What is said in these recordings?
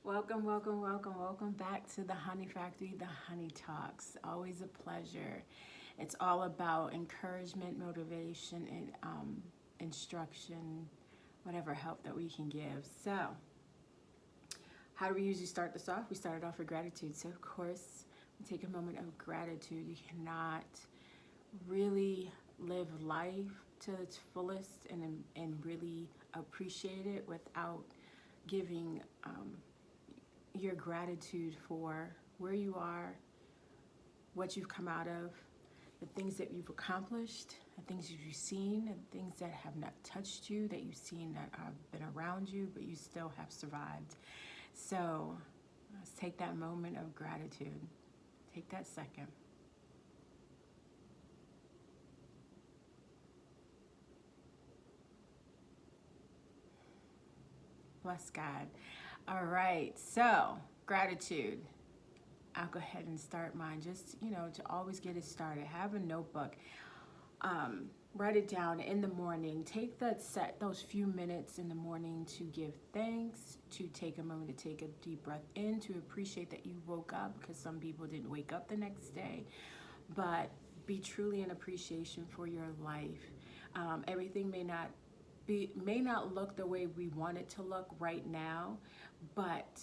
Welcome, welcome, welcome, welcome back to the Honey Factory, the Honey Talks. Always a pleasure. It's all about encouragement, motivation, and instruction, whatever help that we can give. So, how do we usually start this off? We started off with gratitude. So, of course, we take a moment of gratitude. You cannot really live life to its fullest and really appreciate it without giving your gratitude for where you are, what you've come out of, the things that you've accomplished, the things you've seen, and things that have not touched you, that you've seen that have been around you, but you still have survived. So let's take that moment of gratitude. Take that second. Bless God. All right, so gratitude. I'll go ahead and start mine. Just, to always get it started. Have a notebook. Write it down in the morning. Take those few minutes in the morning to give thanks, to take a moment to take a deep breath in, to appreciate that you woke up, because some people didn't wake up the next day. But be truly in appreciation for your life. Everything may not look the way we want it to look right now, but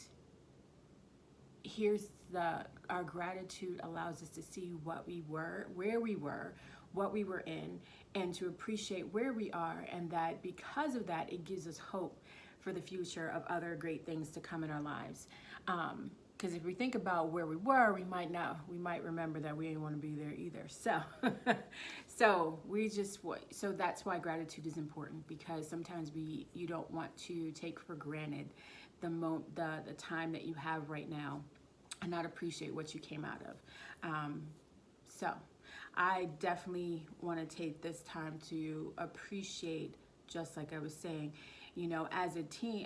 our gratitude allows us to see what we were, where we were, what we were in, and to appreciate where we are, and that because of that, it gives us hope for the future of other great things to come in our lives. Because if we think about where we were, we might remember that we didn't want to be there either. So, so that's why gratitude is important, because sometimes you don't want to take for granted the time that you have right now and not appreciate what you came out of. So I definitely want to take this time to appreciate, just like I was saying,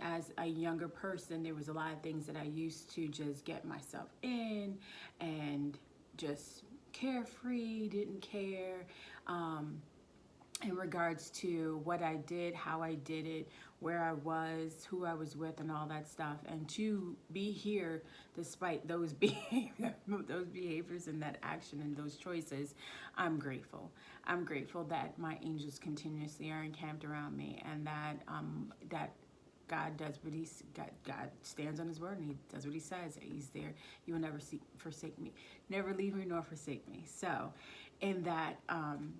as a younger person, there was a lot of things that I used to just get myself in and just carefree, didn't care. In regards to what I did, how I did it, where I was, who I was with, and all that stuff. And to be here despite those behaviors and that action and those choices, I'm grateful. I'm grateful that my angels continuously are encamped around me, and that God does God stands on his word, and he does what he says. He's there. You will never forsake me. Never leave me nor forsake me. So in that,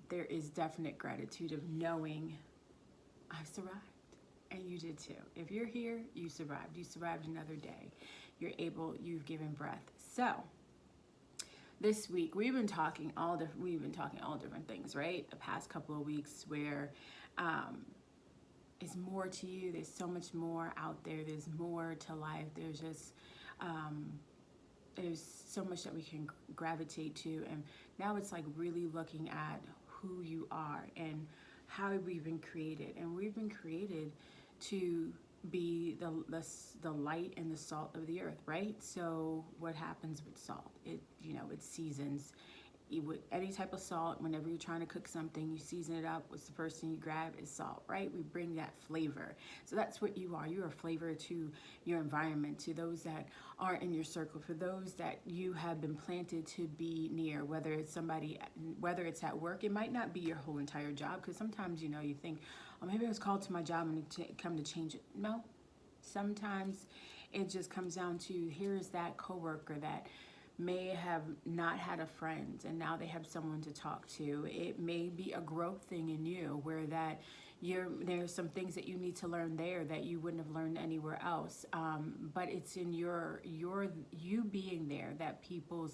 there is definite gratitude of knowing I've survived, and you did too. If you're here, you survived. You survived another day. You've given breath. So this week we've been talking all different things, right? The past couple of weeks where is more to you. There's so much more out there. There's more to life. There's so much that we can gravitate to. And now it's like really looking at who you are and how we've been created. And we've been created to be the light and the salt of the earth, right? So what happens with salt? It seasons. With any type of salt, whenever you're trying to cook something, you season it up. What's the first thing you grab is salt, right? We bring that flavor. So that's what you are. You're a flavor to your environment, to those that are in your circle, for those that you have been planted to be near, whether it's at work. It might not be your whole entire job, because sometimes, you think, oh, maybe I was called to my job and come to change it. No, sometimes it just comes down to, here's that coworker that may have not had a friend and now they have someone to talk to. It may be a growth thing in you, where there's some things that you need to learn there that you wouldn't have learned anywhere else. But it's in you being there that people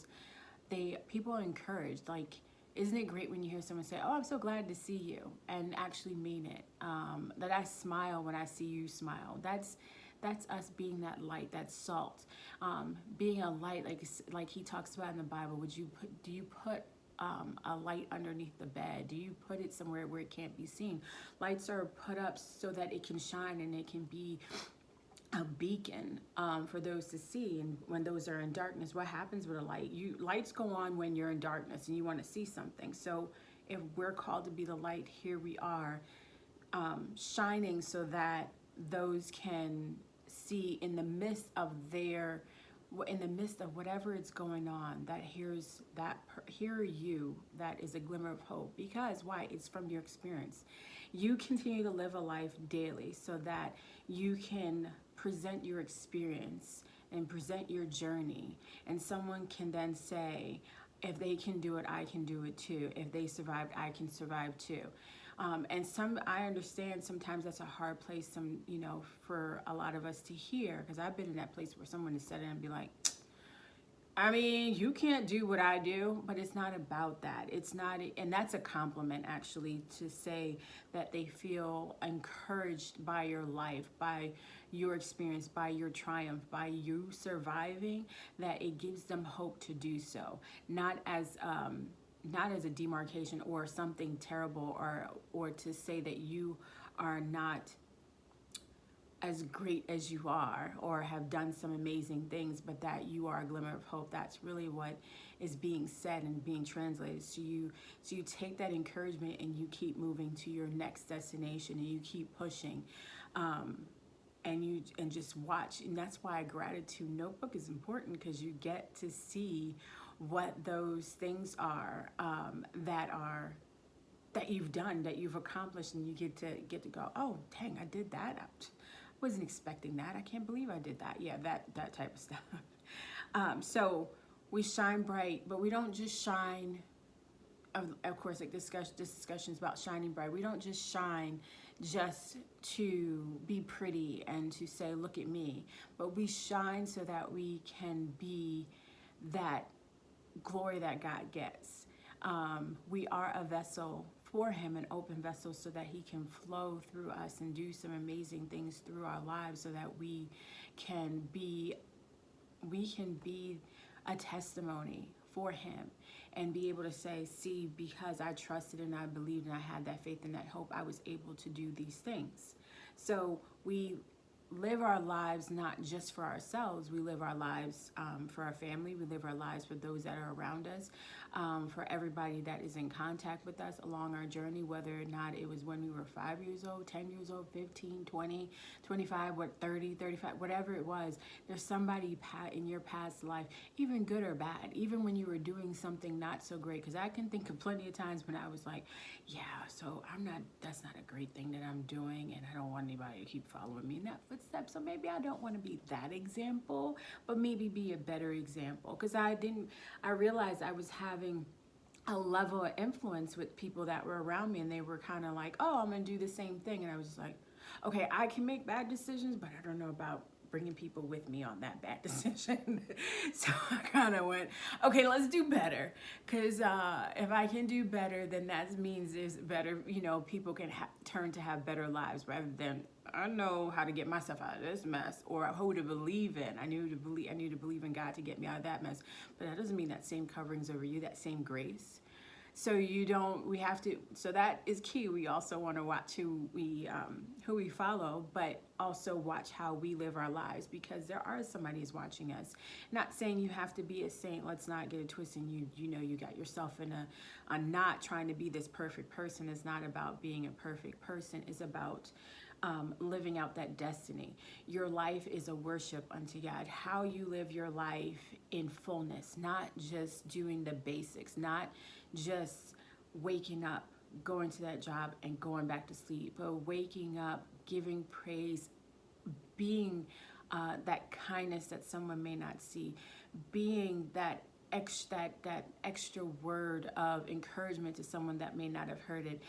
are encouraged. Like, isn't it great when you hear someone say, oh, I'm so glad to see you, and actually mean it? That I smile when I see you smile. That's us being that light, that salt. Being a light, like he talks about in the Bible. Do you put a light underneath the bed? Do you put it somewhere where it can't be seen? Lights are put up so that it can shine and it can be a beacon for those to see. And when those are in darkness, what happens with a light? Lights go on when you're in darkness and you want to see something. So if we're called to be the light, here we are, shining so that those can see in the midst of whatever is going on, that hear you, that is a glimmer of hope. Because why? It's from your experience. You continue to live a life daily so that you can present your experience and present your journey, and someone can then say, if they can do it, I can do it too. If they survived, I can survive too. I understand sometimes that's a hard place, for a lot of us to hear, because I've been in that place where someone has said it and be like, I mean, you can't do what I do, but it's not about that. It's not, and that's a compliment actually, to say that they feel encouraged by your life, by your experience, by your triumph, by you surviving, that it gives them hope to do so. Not as a demarcation or something terrible, or to say that you are not as great as you are or have done some amazing things, but that you are a glimmer of hope. That's really what is being said and being translated. So you take that encouragement and you keep moving to your next destination, and you keep pushing, and just watch. And that's why a gratitude notebook is important, because you get to see what those things are, that you've done, that you've accomplished, and you get to go, oh dang, I did that. I wasn't expecting that. I can't believe I did that. Yeah, that type of stuff. So we shine bright, but we don't just shine. Of course, like this discussion is about shining bright. We don't just shine just to be pretty and to say, look at me, but we shine so that we can be that glory that God gets. We are a vessel for him, an open vessel, so that he can flow through us and do some amazing things through our lives, so that we can be a testimony for him, and be able to say, see, because I trusted and I believed and I had that faith and that hope, I was able to do these things. So we live our lives not just for ourselves. We live our lives for our family. We live our lives for those that are around us, for everybody that is in contact with us along our journey, whether or not it was when we were 5 years old, 10 years old, 15, 20, 25, 30, 35, whatever it was. There's somebody in your past life, even good or bad, even when you were doing something not so great. Because I can think of plenty of times when I was like, yeah, so that's not a great thing that I'm doing, and I don't want anybody to keep following me in that footsteps. So maybe I don't want to be that example, but maybe be a better example. Because I realized I was having a level of influence with people that were around me, and they were kind of like, oh, I'm going to do the same thing. And I was just like, okay, I can make bad decisions, but I don't know about bringing people with me on that bad decision. So I kind of went, okay, let's do better. Because if I can do better, then that means there's better, people can turn to have better lives, rather than, I know how to get myself out of this mess, or who to believe in. I knew to believe in God to get me out of that mess. But that doesn't mean that same coverings over you, that same grace. So so that is key. We also want to watch who we follow, but also watch how we live our lives, because there are somebody who's watching us. Not saying you have to be a saint. Let's not get it twisted. You got yourself in a knot trying to be this perfect person. It's not about being a perfect person. It's about living out that destiny. Your life is a worship unto God. How you live your life in fullness, not just doing the basics, not just waking up, going to that job and going back to sleep, but waking up, giving praise, being that kindness that someone may not see, being that extra word of encouragement to someone that may not have heard it.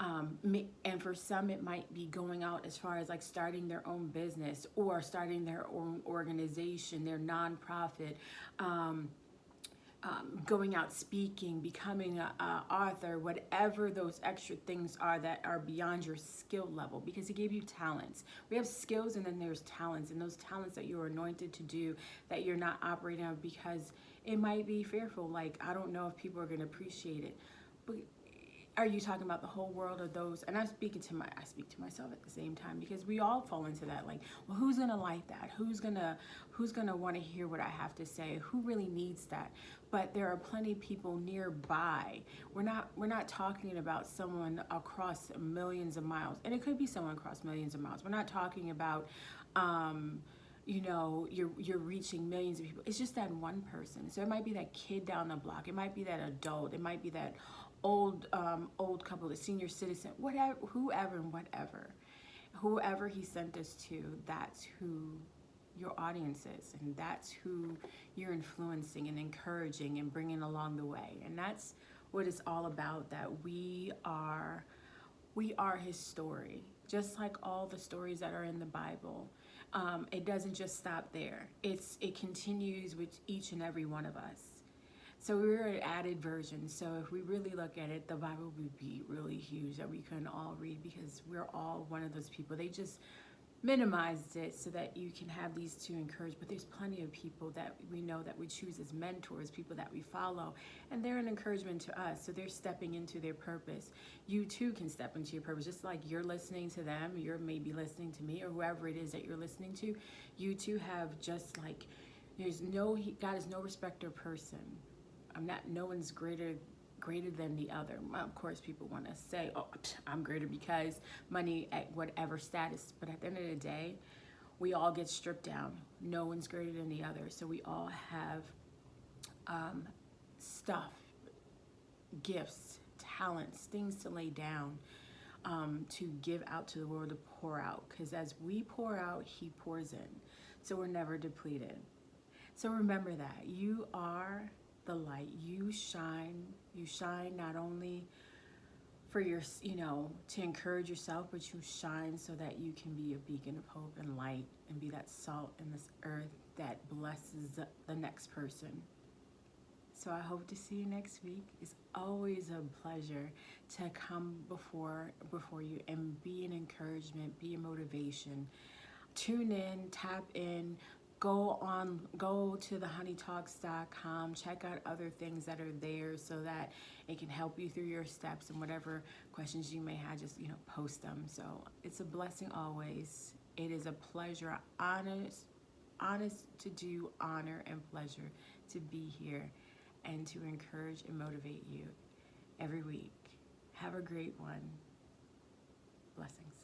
And for some, it might be going out as far as like starting their own business, or starting their own organization, their nonprofit, going out speaking, becoming an author, whatever those extra things are that are beyond your skill level, because he gave you talents. We have skills, and then there's talents, and those talents that you're anointed to do that you're not operating on because it might be fearful. Like, I don't know if people are going to appreciate it. But are you talking about the whole world, or those? And I speak to myself at the same time, because we all fall into that. Like, well, who's gonna like that? Who's gonna want to hear what I have to say? Who really needs that? But there are plenty of people nearby. We're not talking about someone across millions of miles, and it could be someone across millions of miles. We're not talking about you know, you're reaching millions of people. It's just that one person. So it might be that kid down the block. It might be that adult. It might be that old couple, the senior citizen, whatever, whoever and whatever. Whoever he sent us to, that's who your audience is, and that's who you're influencing and encouraging and bringing along the way. And that's what it's all about, that we are his story, just like all the stories that are in the Bible. It doesn't just stop there. It continues with each and every one of us. So we're an added version. So if we really look at it, the Bible would be really huge that we couldn't all read, because we're all one of those people. They just minimized it so that you can have these to encourage, but there's plenty of people that we know that we choose as mentors, people that we follow, and they're an encouragement to us. So they're stepping into their purpose. You too can step into your purpose, just like you're listening to them, you're maybe listening to me, or whoever it is that you're listening to. You too have, just like, God is no respecter of person. No one's greater than the other. Of course, people want to say, oh, I'm greater because money at whatever status. But at the end of the day, we all get stripped down. No one's greater than the other. So we all have stuff, gifts, talents, things to lay down, to give out to the world, to pour out. Because as we pour out, he pours in. So we're never depleted. So remember that you are the light. You shine not only for your, to encourage yourself, but you shine so that you can be a beacon of hope and light, and be that salt in this earth that blesses the next person. So I hope to see you next week. It's always a pleasure to come before you and be an encouragement, be a motivation. Tune in, tap in, go to thehoneytalks.com, check out other things that are there so that it can help you through your steps, and whatever questions you may have, just post them. So it's a blessing always. It is a pleasure, honest to do, honor and pleasure to be here and to encourage and motivate you every week. Have a great one. Blessings.